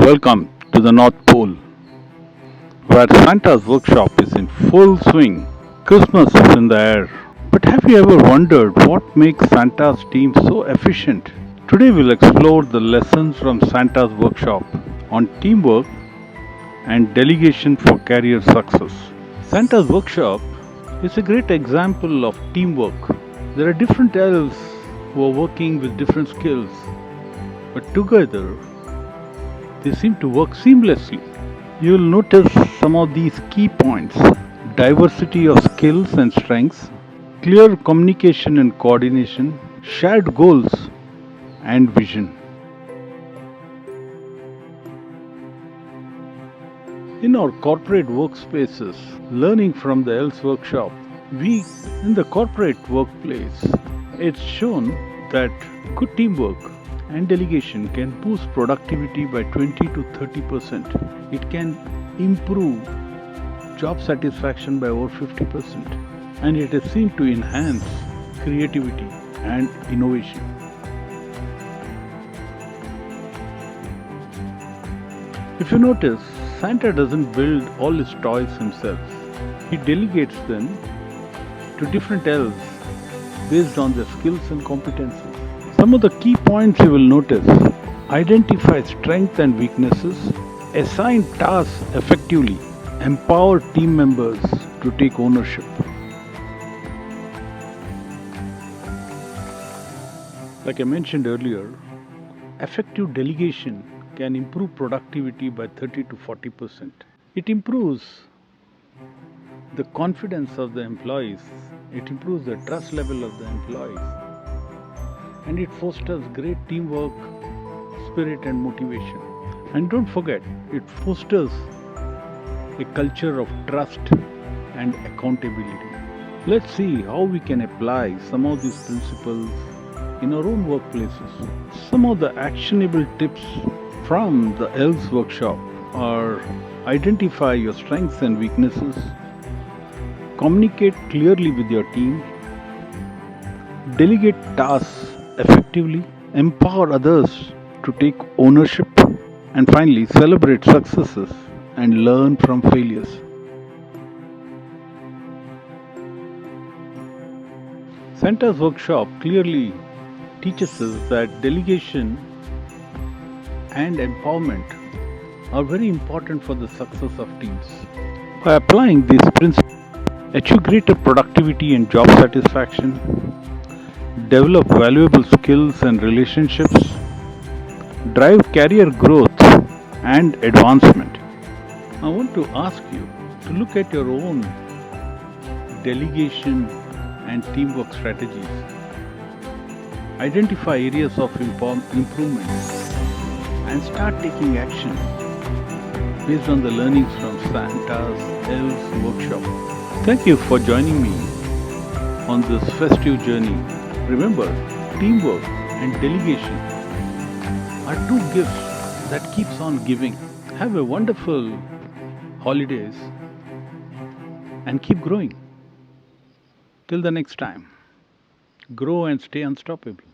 Welcome to the North Pole, where Santa's workshop is in full swing. Christmas is in the air. But have you ever wondered what makes Santa's team so efficient? Today we'll explore the lessons from Santa's workshop on teamwork and delegation for career success. Santa's workshop is a great example of teamwork. There are different elves who are working with different skills, but together they seem to work seamlessly. You will notice some of these key points: diversity of skills and strengths, clear communication and coordination, shared goals and vision. In our corporate workspaces, learning from the ELS workshop, we in the corporate workplace, it's shown that good teamwork and delegation can boost productivity by 20 to 30%. It can improve job satisfaction by over 50%, and it is seen to enhance creativity and innovation. If you notice, Santa doesn't build all his toys himself. He delegates them to different elves based on their skills and competencies. Some of the key points you will notice: identify strengths and weaknesses, assign tasks effectively, empower team members to take ownership. Like I mentioned earlier, effective delegation can improve productivity by 30 to 40%. It improves the confidence of the employees, it improves the trust level of the employees, and it fosters great teamwork, spirit, and motivation. And don't forget, it fosters a culture of trust and accountability. Let's see how we can apply some of these principles in our own workplaces. Some of the actionable tips from the ELS workshop are: identify your strengths and weaknesses, communicate clearly with your team, delegate tasks effectively, empower others to take ownership, and finally, celebrate successes and learn from failures. Santa's workshop clearly teaches us that delegation and empowerment are very important for the success of teams. By applying these principles, achieve greater productivity and job satisfaction, develop valuable skills and relationships, drive career growth and advancement. I want to ask you to look at your own delegation and teamwork strategies. Identify areas of improvement and start taking action based on the learnings from Santa's ELS workshop. Thank you for joining me on this festive journey. Remember, teamwork and delegation are two gifts that keeps on giving. Have a wonderful holidays and keep growing. Till the next time, grow and stay unstoppable.